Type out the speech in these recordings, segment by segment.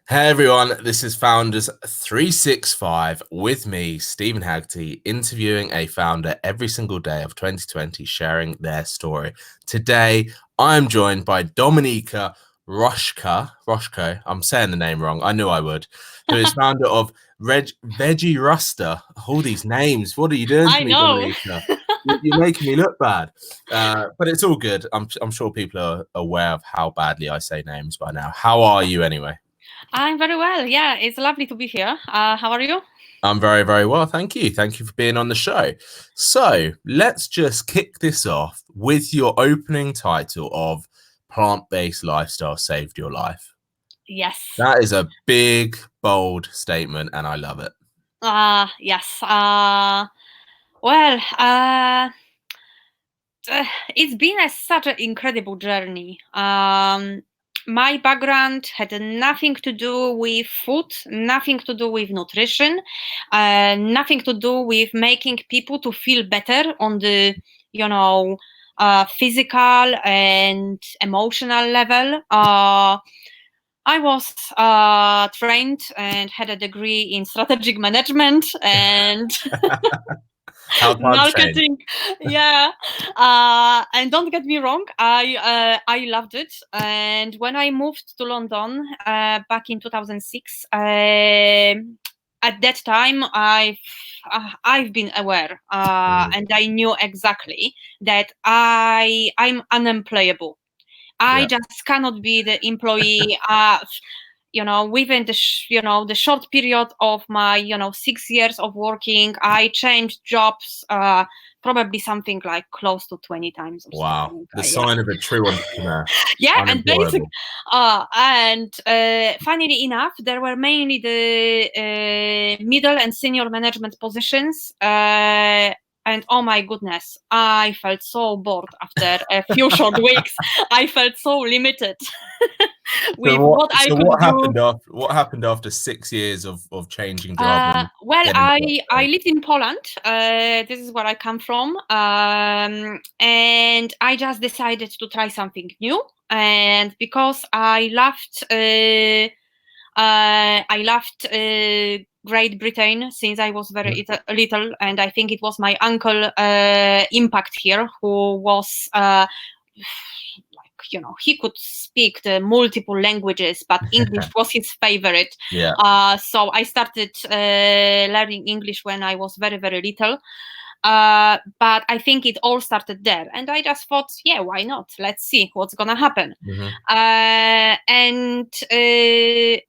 Hey everyone, this is Founders365 with me, Stephen Haggerty, interviewing a founder every single day of 2020, sharing their story. Today, I'm joined by Dominica Roszko, I'm saying the name wrong, I knew I would, who is founder of Veggie Ruster. All these names, what are you doing to I me, know. Dominica? You're making me look bad, but it's all good. I'm sure people are aware of how badly I say names by now. How are you anyway? I'm very well. Yeah, it's lovely to be here. How are you? I'm very, very well. Thank you. Thank you for being on the show. So let's just kick this off with your opening title of Plant-Based Lifestyle Saved Your Life. Yes. That is a big, bold statement, and I love it. Yes. Well, it's been such an incredible journey. My background had nothing to do with food, nothing to do with nutrition, nothing to do with making people to feel better on the, physical and emotional level. I was trained and had a degree in strategic management and How times change. marketing. Yeah, and don't get me wrong, I loved it. And when I moved to London back in 2006, at that time I've been aware, and I knew exactly that I'm unemployable. I Yeah. just cannot be the employee. Within the short period of my 6 years of working, I changed jobs, probably something like close to 20 times or Wow. something. The Yeah. sign of a true entrepreneur. Yeah, and basic, Unemployable. funnily enough, there were mainly the middle and senior management positions. And oh my goodness, I felt so bored after a few short weeks. I felt so limited So with what I could what do. happened after 6 years of changing job and Well, getting to that I stage? lived in Poland. This is where I come from, and I just decided to try something new. And because I loved Great Britain since I was very little, and I think it was my uncle Impact here who was. He could speak the multiple languages, but English was his favorite. Yeah. So I started learning English when I was very, very little. But I think it all started there. And I just thought, yeah, why not? Let's see what's going to happen. Mhm. And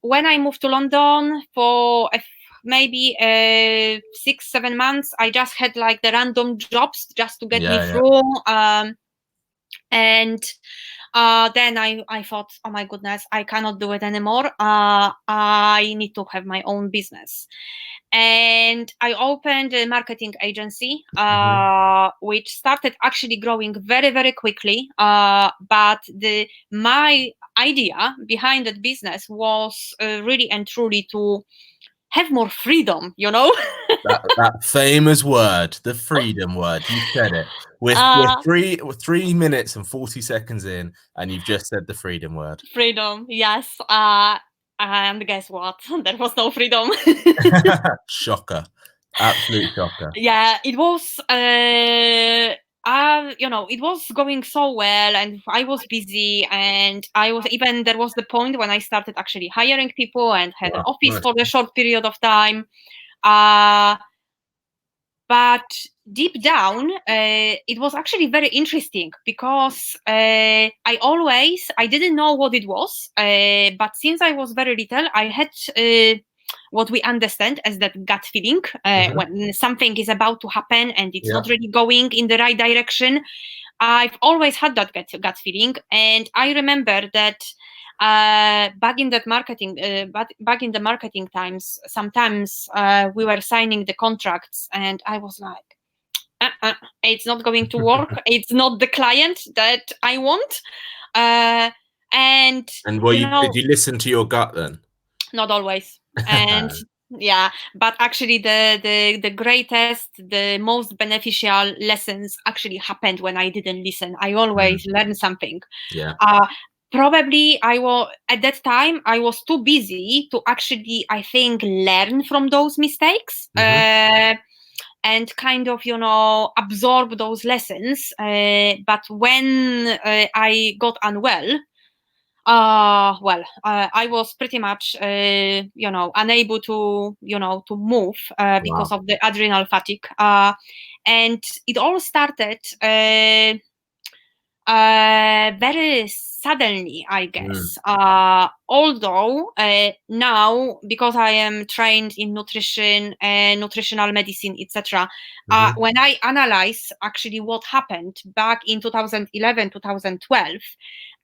when I moved to London for maybe 6-7 months, I just had like the random jobs just to get me Yeah, yeah. through. And then I thought, oh my goodness, I cannot do it anymore. I need to have my own business. And I opened a marketing agency, Mhm. which started actually growing very, very quickly. But my idea behind that business was really and truly to have more freedom, That famous word, the freedom word. You said it. We're uh, 3 minutes and 40 seconds in, and you've just said the freedom word. freedom, yes. And guess what? There was no freedom. Shocker. Absolute shocker. Yeah, it was. It was going so well, and I was busy, and there was the point when I started actually hiring people and had an Wow, office nice. for a short period of time. Uh, but deep down, it was actually very interesting because I didn't know what it was, but since I was very little, I had what we understand as that gut feeling, Mhm. when something is about to happen and it's Yeah. not really going in the right direction. I've always had that gut feeling, and I remember that back in the marketing times, sometimes we were signing the contracts, and I was like, it's not going to work. It's not the client that I want, uh, and And did you listen to your gut then? not always. And yeah, but actually the greatest, the most beneficial lessons actually happened when I didn't listen. I always Mm, learn something. yeah. probably I was at that time I was too busy to actually, I think, learn from those mistakes. And kind of, absorb those lessons. But when I got unwell, I was pretty much, unable to move because Wow. of the adrenal fatigue. And it all started very suddenly, I guess. Although now, because I am trained in nutrition and nutritional medicine, etc., when I analyze actually what happened back in 2011, 2012,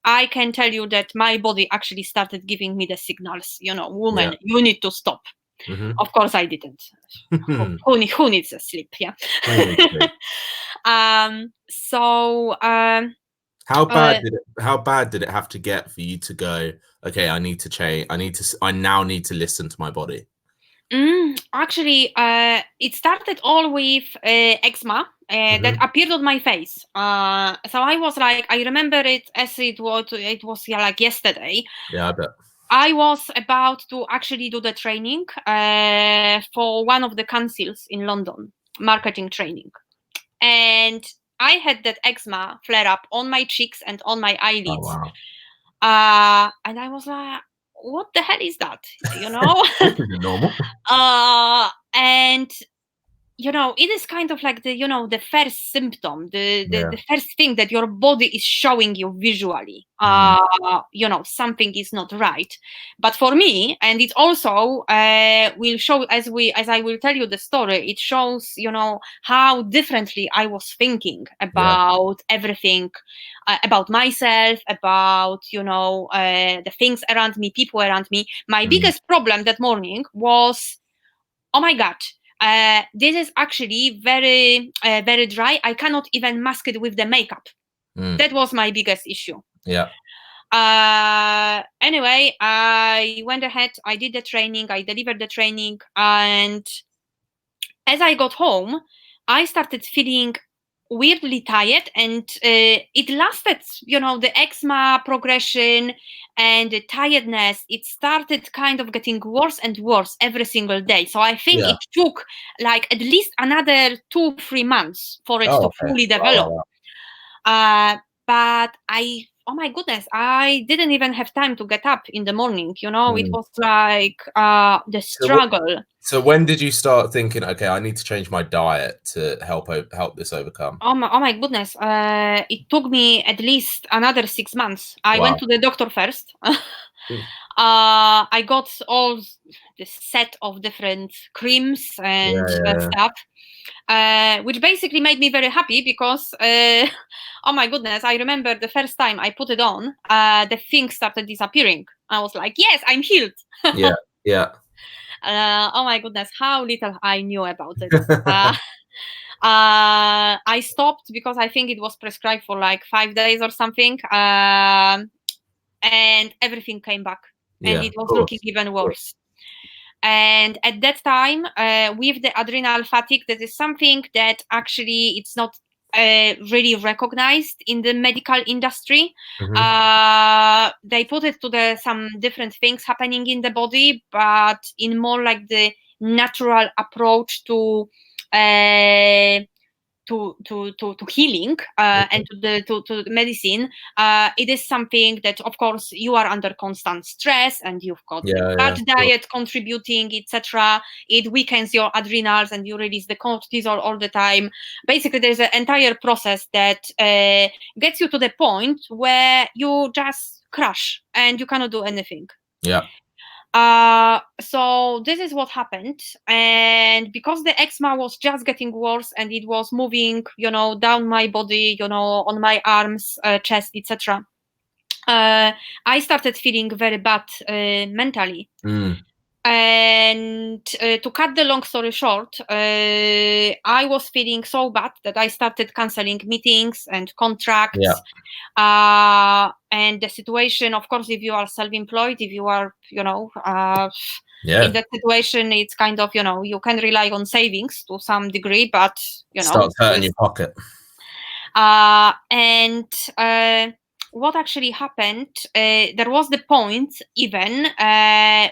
I can tell you that my body actually started giving me the signals, woman, Yeah. you need to stop. Of course, I didn't. Who needs a sleep? Yeah. So. How bad did it have to get for you to go, okay, I need to change. I now need to listen to my body? Actually, it started all with eczema that appeared on my face. So I was like, I remember it as it was yeah, like yesterday. Yeah, I bet. I was about to actually do the training for one of the councils in London, marketing training. And I had that eczema flare up on my cheeks and on my eyelids. Oh, wow. And I was like, what the hell is that? This isn't normal. And it is kind of like the first symptom, the first thing that your body is showing you visually. Something is not right. But for me, and it also will show as I will tell you the story, it shows how differently I was thinking about everything, about myself, about the things around me, people around me. My biggest problem that morning was, oh my god, this is actually very very dry. I cannot even mask it with the makeup. That was my biggest issue. Yeah. Anyway, I went ahead, I did the training, I delivered the training, and as I got home, I started feeling weirdly tired, and it lasted, the eczema progression and the tiredness, it started kind of getting worse and worse every single day. So I think it took like at least another 2-3 months for it to fully develop. But oh my goodness, I didn't even have time to get up in the morning. It was like the struggle. So when did you start thinking, okay, I need to change my diet to help this overcome? Oh my goodness. It took me at least another 6 months. I went to the doctor first. I got all this set of different creams and stuff. Which basically made me very happy because, oh my goodness, I remember the first time I put it on, the things started disappearing. I was like, yes, I'm healed. Yeah. Oh my goodness, how little I knew about it. I stopped because I think it was prescribed for like 5 days or something, and everything came back, and it was looking even worse. And at that time, with the adrenal fatigue, that is something that actually it's not really recognized in the medical industry. They put it to some different things happening in the body, but in more like the natural approach to healing and to medicine. It is something that, of course, you are under constant stress, and you've got the gut diet contributing, etc. It weakens your adrenals, and you release the cortisol all the time. Basically, there's an entire process that gets you to the point where you just crash and you cannot do anything. So this is what happened, and because the eczema was just getting worse and it was moving, down my body, on my arms, chest, etc., I started feeling very bad mentally. And to cut the long story short, I was feeling so bad that I started canceling meetings and contracts. And the situation, of course, if you are self-employed, if you are, in that situation, it's kind of, you can rely on savings to some degree, but, starts hurting your pocket. And what actually happened, there was the point even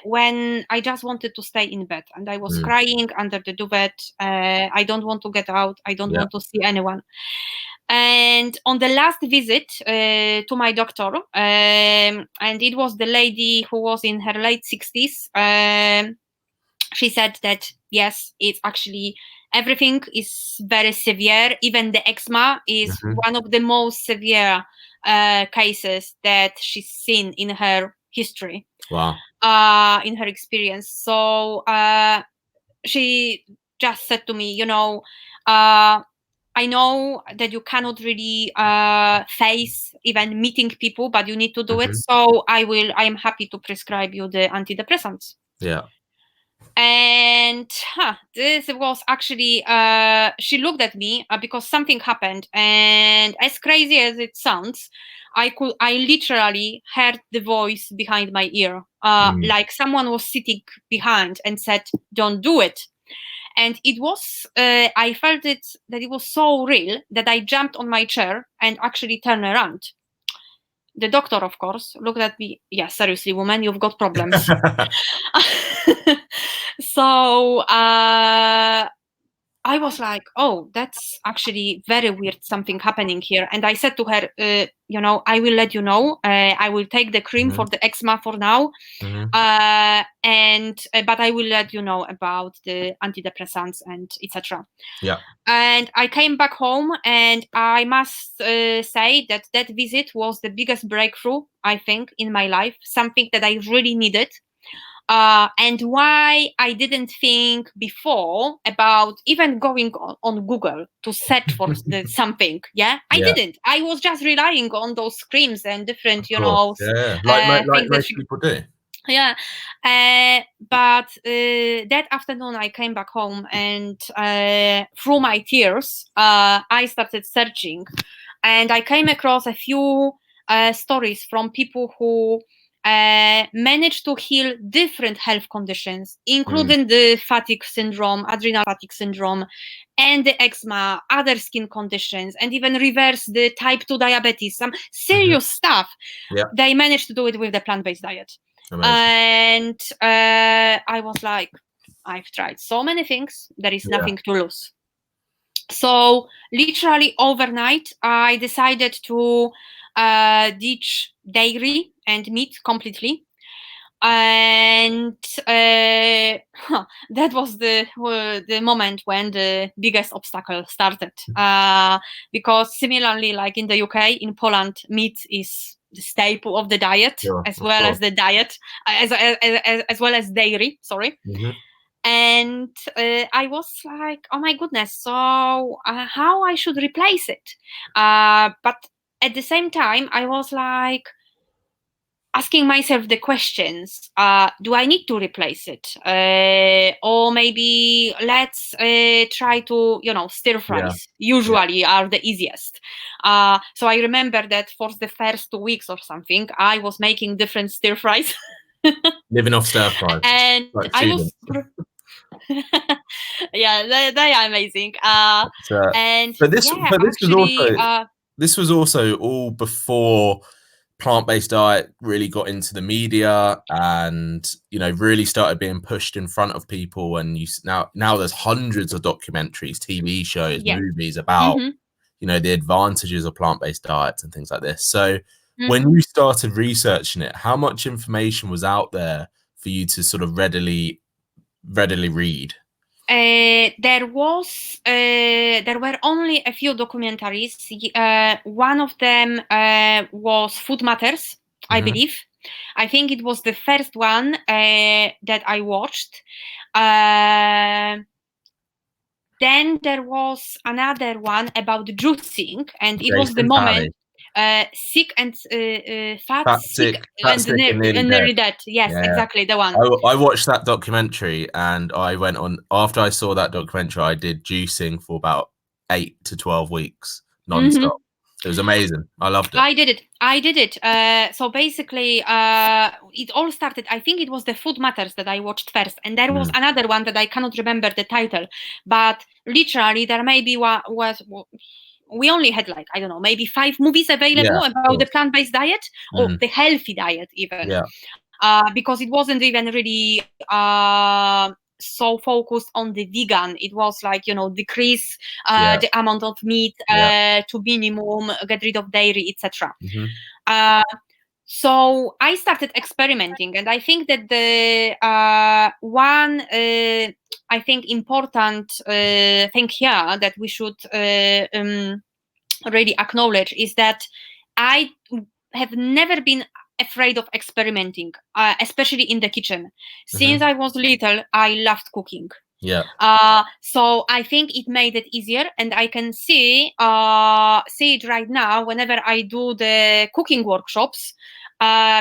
when I just wanted to stay in bed, and I was crying under the duvet. I don't want to get out. I don't want to see anyone. And on the last visit to my doctor, and it was the lady who was in her late 60s, she said that yes, it's actually everything is very severe. Even the eczema is one of the most severe cases that she's seen in her history. Wow. In her experience. So she just said to me, I know that you cannot really face even meeting people, but you need to do it. So I am happy to prescribe you the antidepressants. Yeah. And this was actually, she looked at me because something happened. And as crazy as it sounds, I literally heard the voice behind my ear, like someone was sitting behind and said, "Don't do it." And it was, I felt that it was so real that I jumped on my chair and actually turned around. The doctor, of course, looked at me. Yeah, seriously, woman, you've got problems. So I was like, oh, that's actually very weird, something happening here. And I said to her, I will let you know. I will take the cream for the eczema for now. But I will let you know about the antidepressants and etc. Yeah. And I came back home, and I must say that visit was the biggest breakthrough, I think, in my life, something that I really needed. And why I didn't think before about even going on Google to search for something. I didn't. I was just relying on those creams and different, like things most people do. Yeah, but that afternoon I came back home, and through my tears, I started searching, and I came across a few stories from people who managed to heal different health conditions, including the fatigue syndrome, adrenal fatigue syndrome, and the eczema, other skin conditions, and even reverse the type 2 diabetes, some serious stuff. They managed to do it with the plant-based diet. Amazing. And I was like, I've tried so many things, there is nothing to lose. So literally overnight, I decided to ditch dairy and meat completely. And that was the moment when the biggest obstacle started. Because similarly, like in the UK, in Poland, meat is the staple of the diet, as well as the diet, as well as dairy. Sorry. And I was like, oh my goodness, so how I should replace it? But at the same time, I was like asking myself the questions, do I need to replace it? Or maybe let's try to, stir fries usually are the easiest. So I remember that for the first 2 weeks or something, I was making different stir fries. Living off stir fries. And I was... yeah, they are amazing. This was also all before plant-based diet really got into the media and really started being pushed in front of people. And now there's hundreds of documentaries, TV shows, movies about the advantages of plant-based diets and things like this. So when you started researching it, how much information was out there for you to sort of readily read? There were only a few documentaries. One of them was Food Matters, I believe. I think it was the first one that I watched. Then there was another one about juicing, and it was the moment. Sick and fat, sick and nearly dead. Yes, exactly, the one. I watched that documentary, and I went on, after I saw that documentary, I did juicing for about 8 to 12 weeks non-stop. It was amazing. I loved it. I did it. So basically, it all started, I think it was the Food Matters that I watched first. And there was another one that I cannot remember the title. But literally, there maybe was we only had like, I don't know, maybe 5 movies available about the plant-based diet or the healthy diet even. Because it wasn't even really so focused on the vegan. It was like, decrease the amount of meat to minimum, get rid of dairy, etc. So I started experimenting, and I think that the one I think important thing here that we should really acknowledge is that I have never been afraid of experimenting, especially in the kitchen. Since I was little, I loved cooking. So I think it made it easier, and I can see it right now whenever I do the cooking workshops,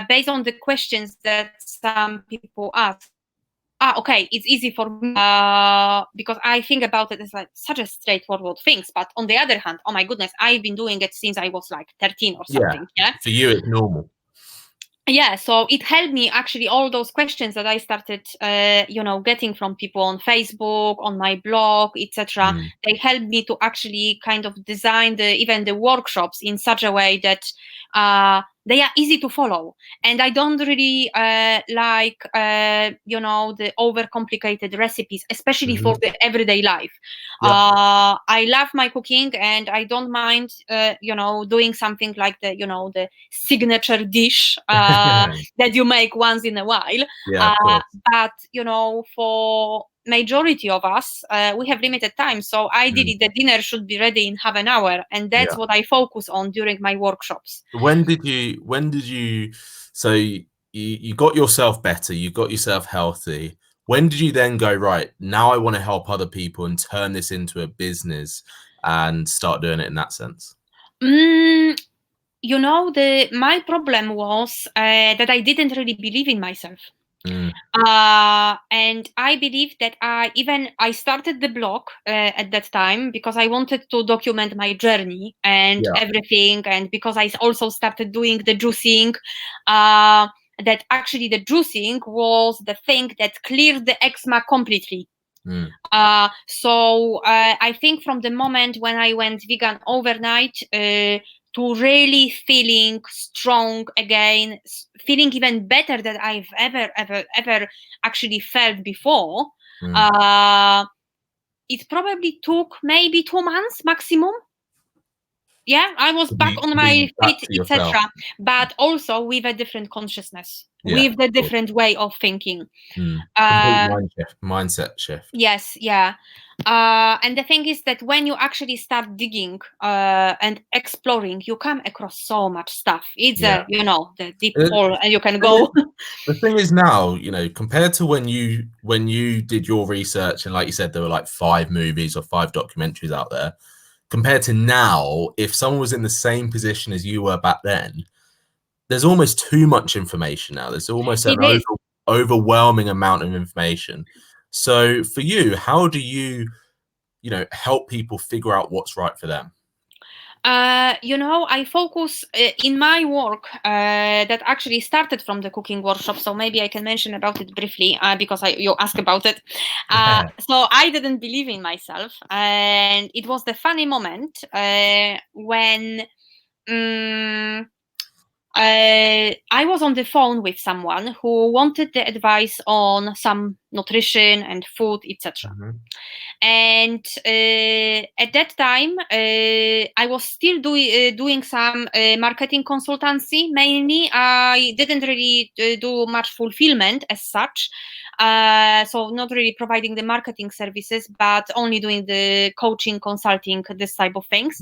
based on the questions that some people ask. Okay, it's easy for me because I think about it as like such a straightforward things. But on the other hand, oh my goodness, I've been doing it since I was like 13 or something. Yeah. For you, it's normal. Yeah, so it helped me actually, all those questions that I started, getting from people on Facebook, on my blog, etc. They helped me to actually kind of design even the workshops in such a way that they are easy to follow. And I don't really like, the overcomplicated recipes, especially for the everyday life. I love my cooking, and I don't mind, doing something like the signature dish that you make once in a while. But, for majority of us, we have limited time. So ideally, the dinner should be ready in half an hour. And that's what I focus on during my workshops. When did you, so you got yourself better, you got yourself healthy. When did you then go, right, now I want to help other people and turn this into a business and start doing it in that sense? My problem was that I didn't really believe in myself. And I believe that I started the blog at that time because I wanted to document my journey and everything, and because I also started doing the juicing, that actually the juicing was the thing that cleared the eczema completely. So I think from the moment when I went vegan overnight, to really feeling strong again, feeling even better than I've ever actually felt before. It probably took maybe 2 months maximum. Yeah, I was back on my feet, etc. But also with a different consciousness, with the different way of thinking. Mindset shift. Yes, yeah. And the thing is that when you actually start digging and exploring, you come across so much stuff. It's the deep hole, and you can go. The thing is now, compared to when you did your research, and like you said, there were like 5 movies or 5 documentaries out there. Compared to now, if someone was in the same position as you were back then, there's almost too much information now. There's almost an overwhelming amount of information. So for you, how do you help people figure out what's right for them? I focus in my work that actually started from the cooking workshop. So maybe I can mention about it briefly because you asked about it. So I didn't believe in myself, and it was the funny moment when I was on the phone with someone who wanted the advice on some nutrition and food, etc. And at that time, I was still doing some marketing consultancy mainly. I didn't really do much fulfillment as such. So not really providing the marketing services, but only doing the coaching, consulting, this type of things.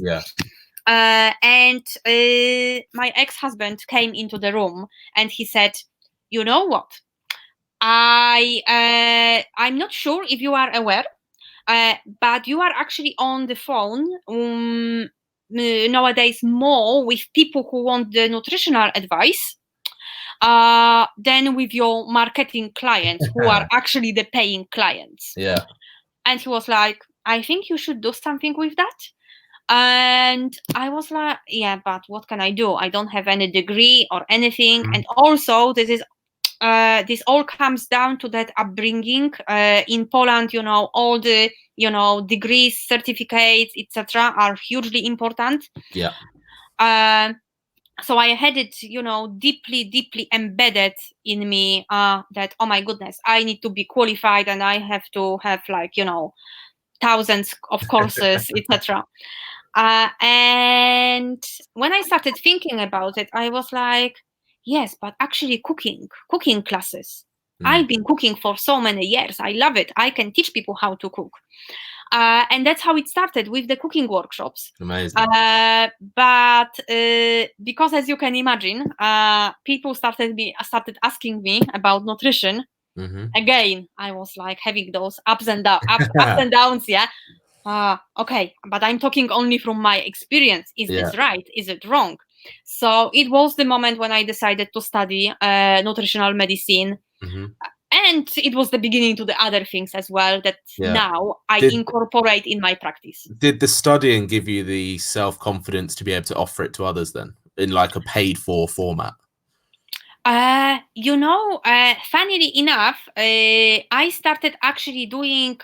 And my ex-husband came into the room and he said, "You know what? I'm not sure if you are aware, but you are actually on the phone nowadays more with people who want the nutritional advice than with your marketing clients who are actually the paying clients." And he was like, "I think you should do something with that." And I was like, yeah, but what can I do? I don't have any degree or anything. And also, this is this all comes down to that upbringing. In Poland, all the degrees, certificates, etc. are hugely important. Yeah. So I had it, deeply embedded in me, that, oh my goodness, I need to be qualified and I have to have thousands of courses, etc. And when I started thinking about it, I was like, yes, but actually cooking classes. I've been cooking for so many years. I love it. I can teach people how to cook. And that's how it started, with the cooking workshops. Amazing. But because, as you can imagine, people started asking me about nutrition. Again, I was like having those ups and downs. Yeah. Okay, but I'm talking only from my experience. Is this right? Is it wrong? So it was the moment when I decided to study nutritional medicine. And it was the beginning to the other things as well that now I incorporate in my practice. Did the studying give you the self-confidence to be able to offer it to others then, in like a paid-for format? Funnily enough, I started actually doing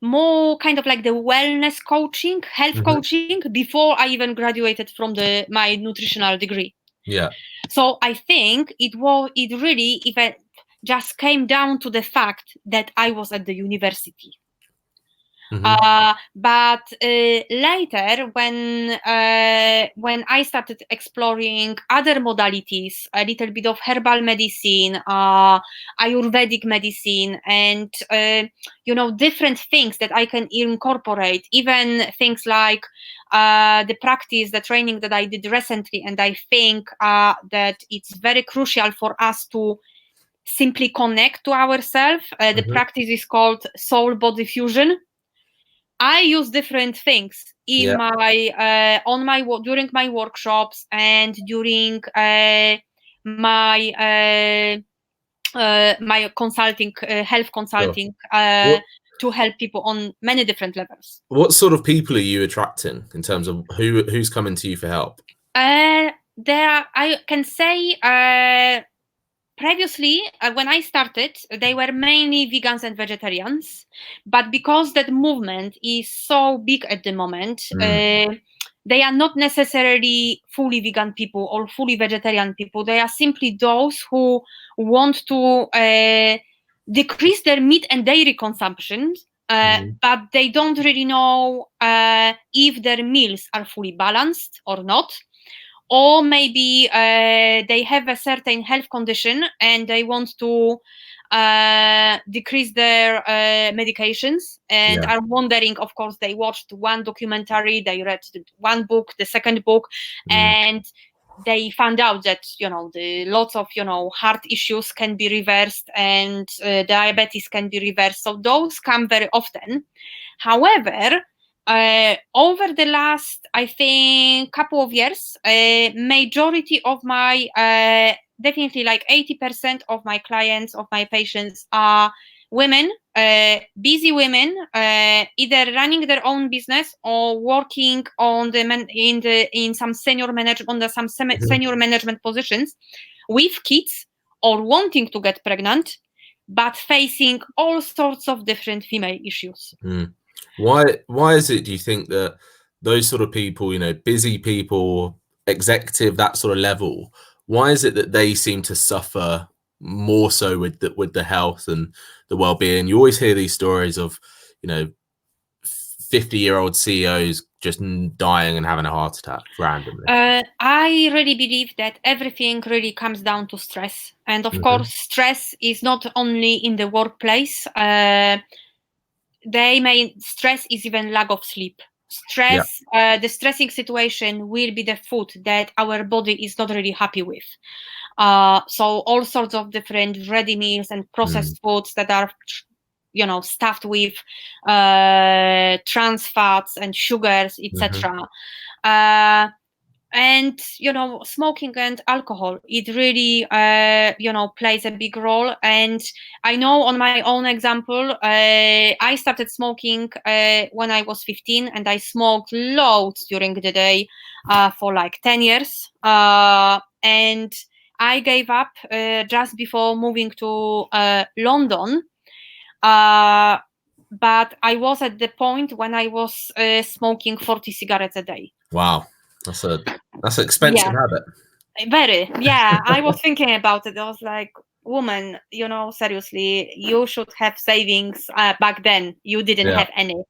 more kind of like the wellness coaching, health coaching, before I even graduated from my nutritional degree. Yeah. So I think it really even just came down to the fact that I was at the university. But later, when I started exploring other modalities, a little bit of herbal medicine, Ayurvedic medicine, and different things that I can incorporate, even things like the training that I did recently, and I think that it's very crucial for us to simply connect to ourselves. The practice is called soul body fusion. I use different things in during my workshops and during my consulting, health consulting, to help people on many different levels. What sort of people are you attracting in terms of who's coming to you for help? I can say, previously, when I started, they were mainly vegans and vegetarians, but because that movement is so big at the moment, they are not necessarily fully vegan people or fully vegetarian people. They are simply those who want to decrease their meat and dairy consumption, but they don't really know if their meals are fully balanced or not. Or maybe they have a certain health condition and they want to decrease their medications and are wondering. Of course, they watched one documentary, they read one book, the second book, and they found out that the lots of heart issues can be reversed and diabetes can be reversed. So those come very often. However, over the last, I think, couple of years, majority of my, definitely like 80% of my clients, of my patients are women, busy women, either running their own business or working on in some senior management, senior management positions with kids, or wanting to get pregnant, but facing all sorts of different female issues. Why is it, do you think, that those sort of people, busy people, executive, that sort of level, why is it that they seem to suffer more so with the health and the well-being? You always hear these stories of 50-year-old CEOs just dying and having a heart attack randomly. I really believe that everything really comes down to stress, and of course stress is not only in the workplace. Stress is even lack of sleep. Stress, the stressing situation will be the food that our body is not really happy with. So all sorts of different ready meals and processed foods that are stuffed with trans fats and sugars, etc. And smoking and alcohol, it really plays a big role. And I know on my own example, I started smoking when I was 15, and I smoked loads during the day for like 10 years, and I gave up just before moving to London. But I was at the point when I was smoking 40 cigarettes a day. Wow, that's an expensive habit. Very, yeah. I was thinking about it. I was like, woman, seriously, you should have savings back then. You didn't have any.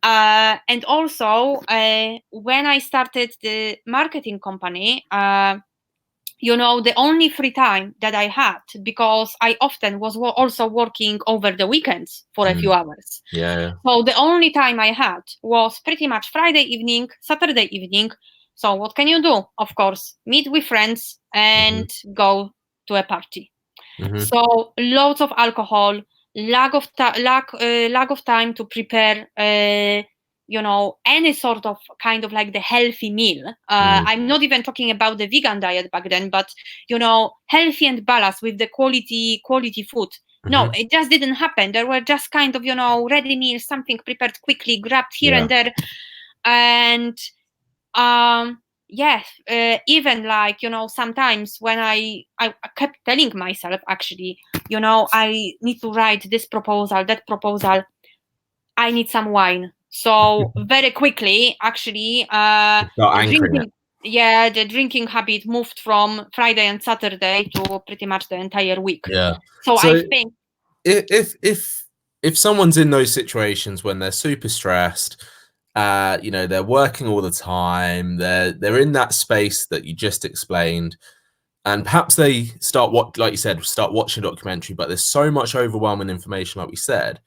And also, when I started the marketing company, the only free time that I had, because I often was also working over the weekends for a few hours. Yeah. So the only time I had was pretty much Friday evening, Saturday evening. So what can you do? Of course, meet with friends and go to a party. So loads of alcohol, lack of time to prepare, any sort of kind of like the healthy meal. I'm not even talking about the vegan diet back then, but healthy and balanced with the quality food. No, it just didn't happen. There were just kind of ready meals, something prepared quickly, grabbed here and there, and yes, even like sometimes when I kept telling myself, actually, I need to write this proposal, that proposal, I need some wine. So very quickly, actually, the drinking habit moved from Friday and Saturday to pretty much the entire week. So I think if someone's in those situations when they're super stressed, they're working all the time, they're in that space that you just explained, and perhaps they start watching a documentary, but there's so much overwhelming information, like we said.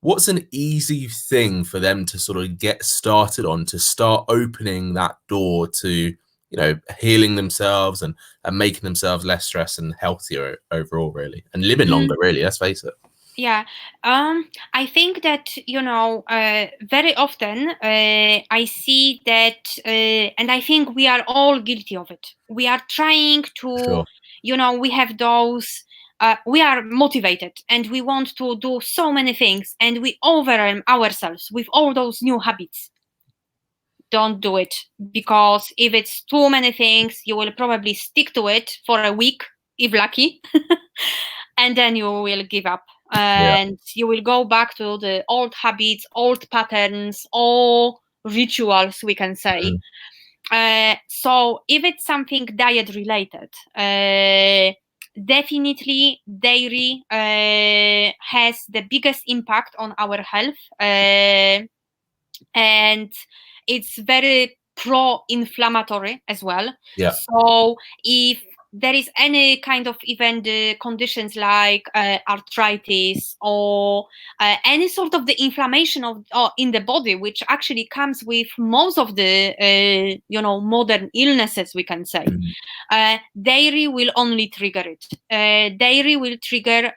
What's an easy thing for them to sort of get started on, to start opening that door to healing themselves and making themselves less stressed and healthier overall, really, and living longer, really, let's face it? Yeah, I think that very often I see that, and I think we are all guilty of it. We are trying to, we have those. We are motivated and we want to do so many things, and we overwhelm ourselves with all those new habits. Don't do it, because if it's too many things, you will probably stick to it for a week, if lucky, and then you will give up. And you will go back to the old habits, old patterns, or rituals, we can say. So if it's something diet related, definitely dairy has the biggest impact on our health, and it's very pro-inflammatory as well. So if there is any kind of even the conditions like arthritis or any sort of the inflammation in the body, which actually comes with most of the modern illnesses, we can say, dairy will only trigger it. Dairy will trigger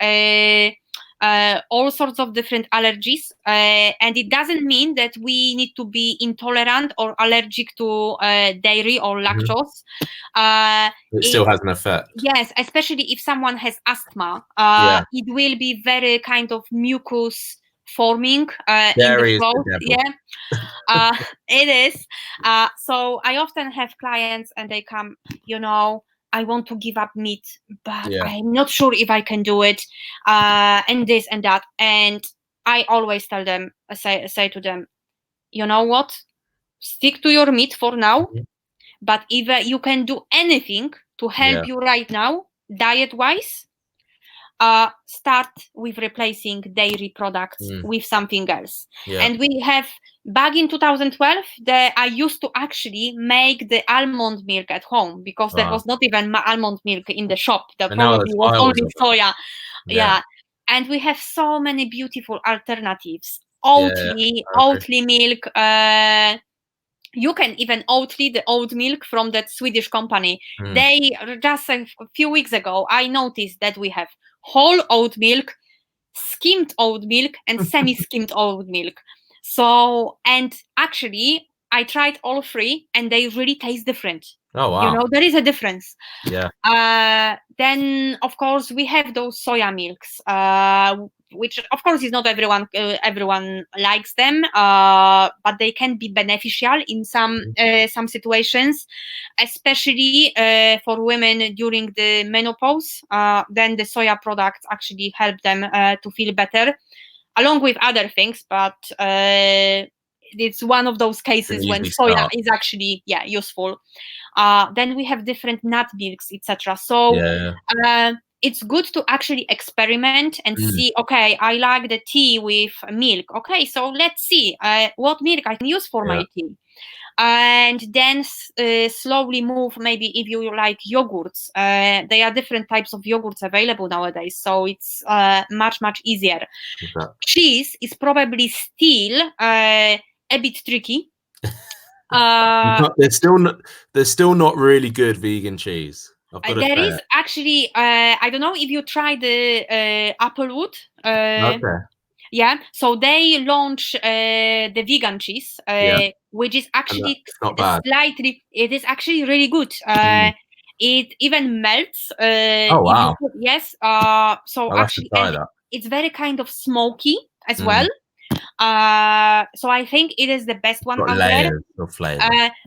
all sorts of different allergies, and it doesn't mean that we need to be intolerant or allergic to dairy or lactose. It still has an effect. Yes, especially if someone has asthma, it will be very kind of mucus forming in the throat. It is. So I often have clients and they come, I want to give up meat, but I'm not sure if I can do it, and this and that. And I always tell them, say to them, you know what? Stick to your meat for now, but if you can do anything to help you right now, diet-wise, start with replacing dairy products with something else. And we have, back in 2012, I used to actually make the almond milk at home, because there was not even almond milk in the shop. There probably was only soya. And we have so many beautiful alternatives. Oatly milk. You can even Oatly, the oat milk from that Swedish company. They just a few weeks ago, I noticed that we have whole oat milk, skimmed oat milk, and semi-skimmed oat milk. So, and actually, I tried all three, and they really taste different. Oh wow! There is a difference. Yeah. Then, of course, we have those soya milks. which of course is not everyone likes them, but they can be beneficial in some situations, especially for women during the menopause. Then the soya products actually help them to feel better, along with other things, but it's one of those cases when soya is actually useful. Then we have different nut milks, etc. So it's good to actually experiment and see, okay, I like the tea with milk. Okay, so let's see what milk I can use for my tea. And then slowly move, maybe if you like yogurts, there are different types of yogurts available nowadays, so it's much easier. Cheese is probably still a bit tricky. There's still not really good vegan cheese. There is actually, I don't know if you tried the Applewood. Okay. Yeah, so they launch the vegan cheese, which is actually slightly, it is actually really good. It even melts. Oh, wow. Yes. So I'll actually, and it's very kind of smoky as well. So I think it is the best one out there.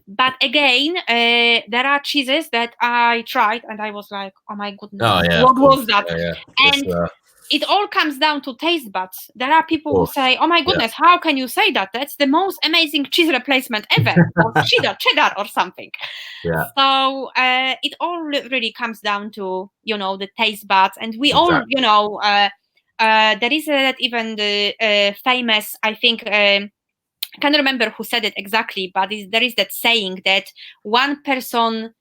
But again, there are cheeses that I tried and I was like, oh my goodness, what was that? And it all comes down to taste buds. There are people who say, oh my goodness, how can you say that? That's the most amazing cheese replacement ever, or cheddar or something. So it all really comes down to, the taste buds. And we all, there is even the famous, I think, I can't remember who said it exactly, but there is that saying that one person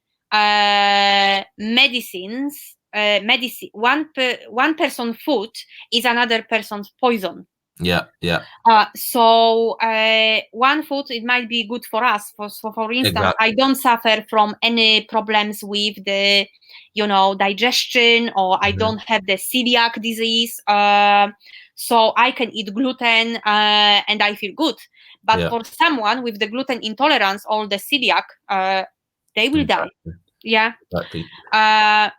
one person food is another person's poison. So one food, it might be good for us. For instance, I don't suffer from any problems with the digestion, or I don't have the celiac disease, so I can eat gluten and I feel good. But for someone with the gluten intolerance or the celiac, they will die.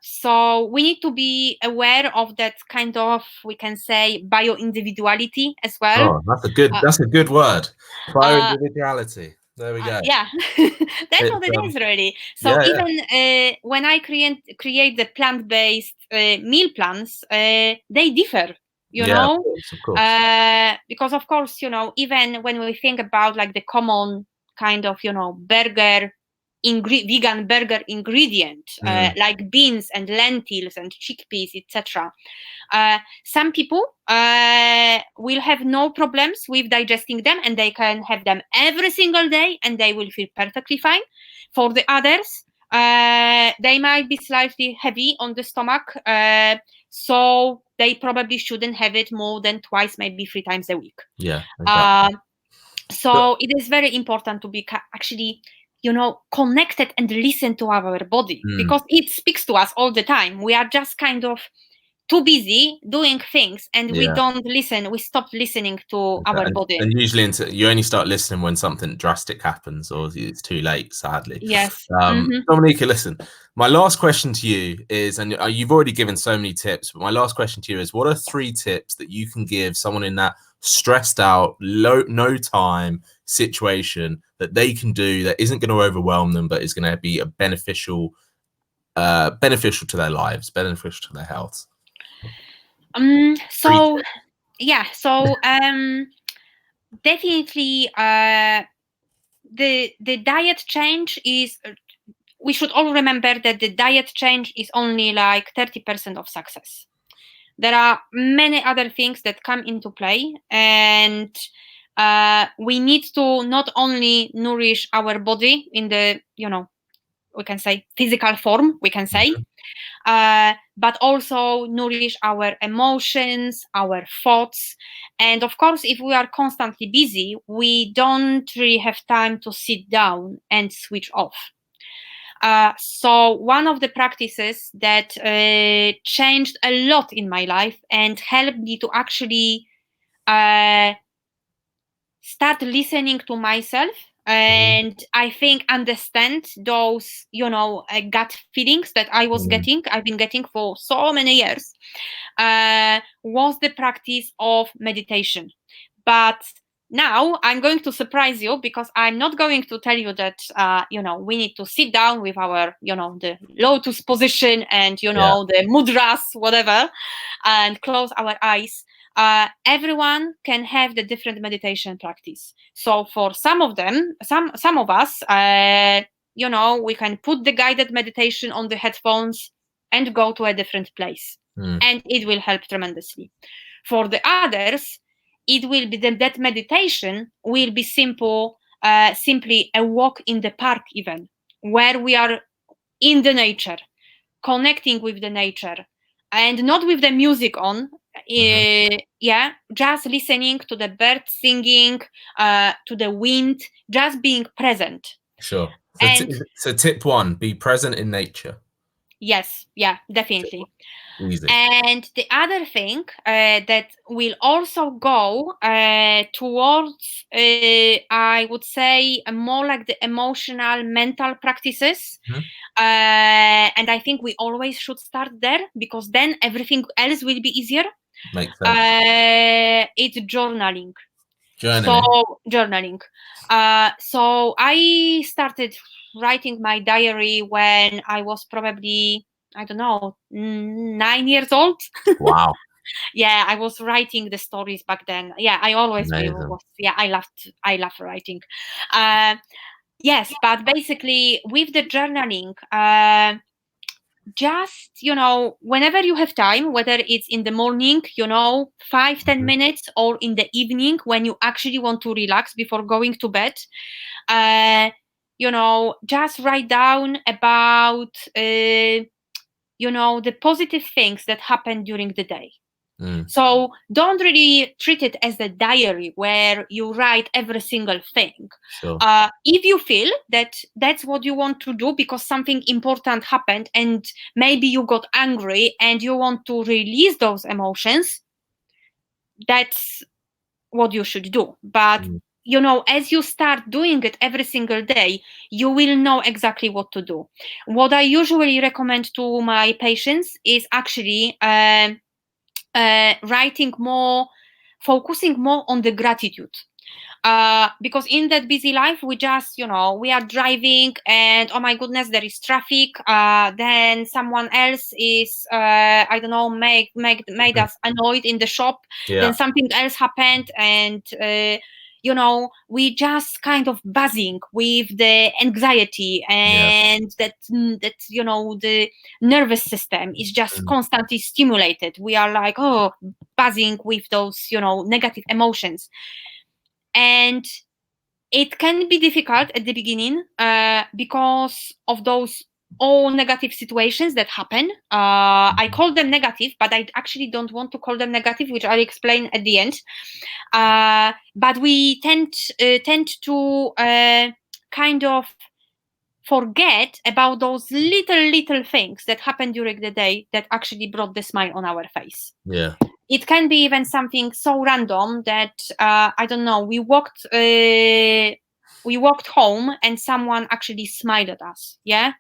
So we need to be aware of that kind of, we can say, bio-individuality as well. That's a good word. Bio-individuality. There we go. That's what it is, really. So even when I create the plant-based meal plans, they differ, of course. because of course, even when we think about like the common kind of, burger vegan burger ingredient, like beans and lentils and chickpeas, etc. Some people will have no problems with digesting them, and they can have them every single day and they will feel perfectly fine. For the others, they might be slightly heavy on the stomach, so they probably shouldn't have it more than twice, maybe 3 times a week. So it is very important to be actually connected and listen to our body, because it speaks to us all the time. We are just kind of too busy doing things, and we don't listen. We stop listening to our body. And usually you only start listening when something drastic happens, or it's too late, sadly. Yes. Dominica, listen, my last question to you is, and you've already given so many tips, but my last question to you is, what are 3 tips that you can give someone in that stressed out, no time situation that they can do that isn't going to overwhelm them, but is going to be beneficial to their lives, beneficial to their health? Definitely the diet change is, we should all remember that the diet change is only like 30% of success. There are many other things that come into play, and we need to not only nourish our body in the, we can say physical form, we can say, but also nourish our emotions, our thoughts. And of course, if we are constantly busy, we don't really have time to sit down and switch off. So one of the practices that changed a lot in my life and helped me to actually start listening to myself and I think understand those, gut feelings that I've been getting for so many years, was the practice of meditation. But now I'm going to surprise you, because I'm not going to tell you that, we need to sit down with our, the lotus position and, the mudras, whatever, and close our eyes. Everyone can have the different meditation practice. So for some of them, some of us, we can put the guided meditation on the headphones and go to a different place, and it will help tremendously. For the others, it will be that meditation will be simply a walk in the park, even where we are in the nature, connecting with the nature, and not with the music on. Just listening to the birds singing, to the wind, just being present. Sure. So And tip 1, be present in nature. yes, yeah, definitely. Easy. And the other thing that will also go towards, I would say, more like the emotional, mental practices. And I think we always should start there, because then everything else will be easier. Makes sense. It's journaling. Journaling. So journaling. So I started writing my diary when I was probably, I don't know, 9 years old. Wow. Yeah, I was writing the stories back then. Yeah, I always Amazing. I love writing. Yes, but basically with the journaling, just, whenever you have time, whether it's in the morning, 5-10 minutes, or in the evening when you actually want to relax before going to bed, just write down about, the positive things that happen during the day. So don't really treat it as a diary where you write every single thing. Sure. If you feel that that's what you want to do because something important happened and maybe you got angry and you want to release those emotions, that's what you should do. But as you start doing it every single day, you will know exactly what to do. What I usually recommend to my patients is actually writing more, focusing more on the gratitude. Because in that busy life, we just, we are driving and, oh my goodness, there is traffic. Then someone else is, I don't know, made us annoyed in the shop. Yeah. Then something else happened, and we just kind of buzzing with the anxiety, and that the nervous system is just constantly stimulated. We are like, buzzing with those negative emotions. And it can be difficult at the beginning because of those all negative situations that happen. I call them negative, but I actually don't want to call them negative, which I'll explain at the end. But we tend to kind of forget about those little things that happen during the day that actually brought the smile on our face. Yeah. It can be even something so random that I don't know. We walked home and someone actually smiled at us. Yeah.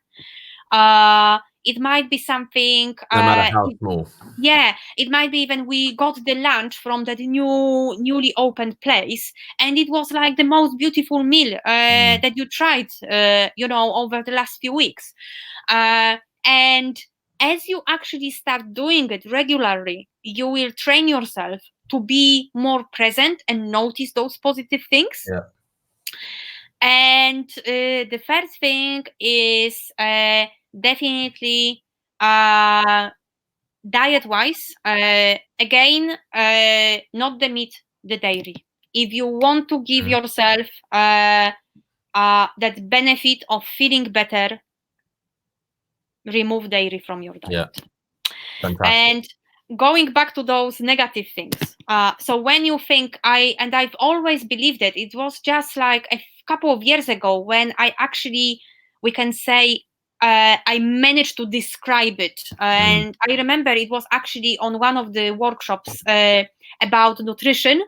It might be something. No matter how small. Yeah, it might be even we got the lunch from that newly opened place, and it was like the most beautiful meal that you tried, over the last few weeks. And as you actually start doing it regularly, you will train yourself to be more present and notice those positive things. Yeah. And the first thing is definitely diet-wise. Again, not the meat, the dairy. If you want to give yourself that benefit of feeling better, remove dairy from your diet. Yeah. Fantastic. And going back to those negative things. So when you think I've always believed that it was just like a couple of years ago when I actually, we can say, I managed to describe it. And I remember it was actually on one of the workshops about nutrition.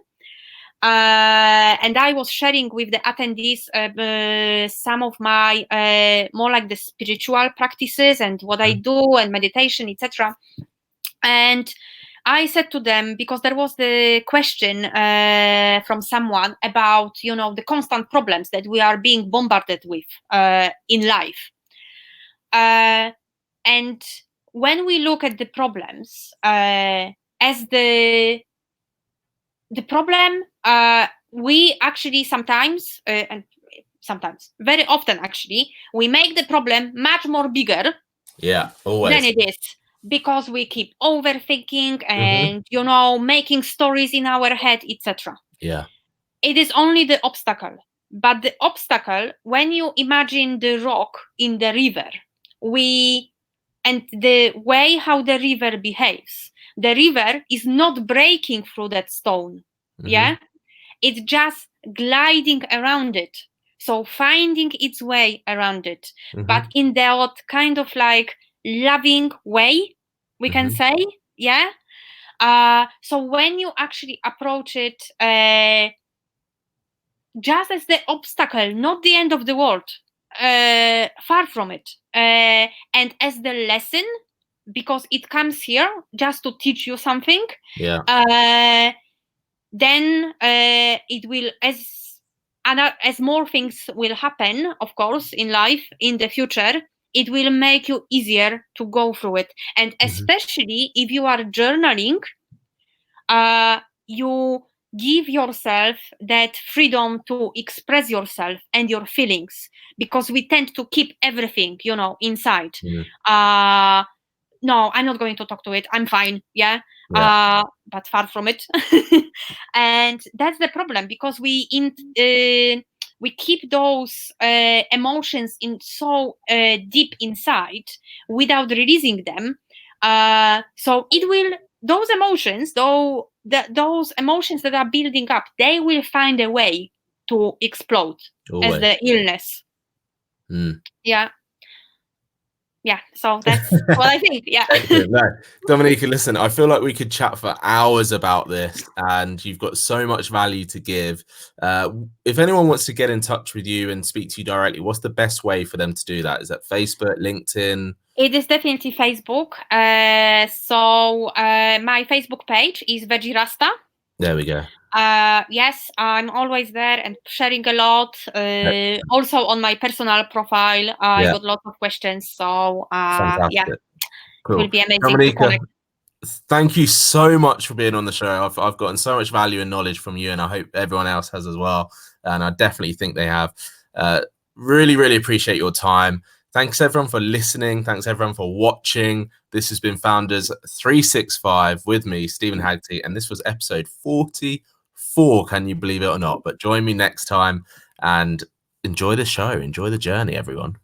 And I was sharing with the attendees some of my more like the spiritual practices and what I do and meditation, etc. And I said to them, because there was the question from someone about, the constant problems that we are being bombarded with in life. And when we look at the problems as the problem, we actually sometimes, very often actually, we make the problem much more bigger always than it is, because we keep overthinking and making stories in our head, etc. It is only the obstacle. But the obstacle, when you imagine the rock in the river, and the way how the river behaves, the river is not breaking through that stone. It's just gliding around it, so finding its way around it, but in that kind of like loving way, we can say. So when you actually approach it just as the obstacle, not the end of the world, far from it, and as the lesson, because it comes here just to teach you something, then it will, as more things will happen, of course, in life in the future, it will make you easier to go through it. And especially if you are journaling, you give yourself that freedom to express yourself and your feelings, because we tend to keep everything, inside. No, I'm not going to talk to it, I'm fine, but far from it. And that's the problem, because we keep those emotions in so deep inside without releasing them. So it will, those emotions, though, those emotions that are building up, they will find a way to explode as the illness. So that's what I think. No, Dominica, listen, I feel like we could chat for hours about this, and you've got so much value to give. If anyone wants to get in touch with you and speak to you directly, what's the best way for them to do that? Is that Facebook, LinkedIn? It is definitely Facebook. So my Facebook page is Veggie Rasta. There we go. Yes, I'm always there and sharing a lot. Also on my personal profile, I got lots of questions. So fantastic. Cool. It will be amazing Dominica, to connect. Thank you so much for being on the show. I've gotten so much value and knowledge from you, and I hope everyone else has as well. And I definitely think they have. Really, really appreciate your time. Thanks everyone for listening. Thanks everyone for watching. This has been Founders365 with me, Stephen Haggerty, and this was episode 44. Can you believe it or not? But join me next time and enjoy the show. Enjoy the journey, everyone.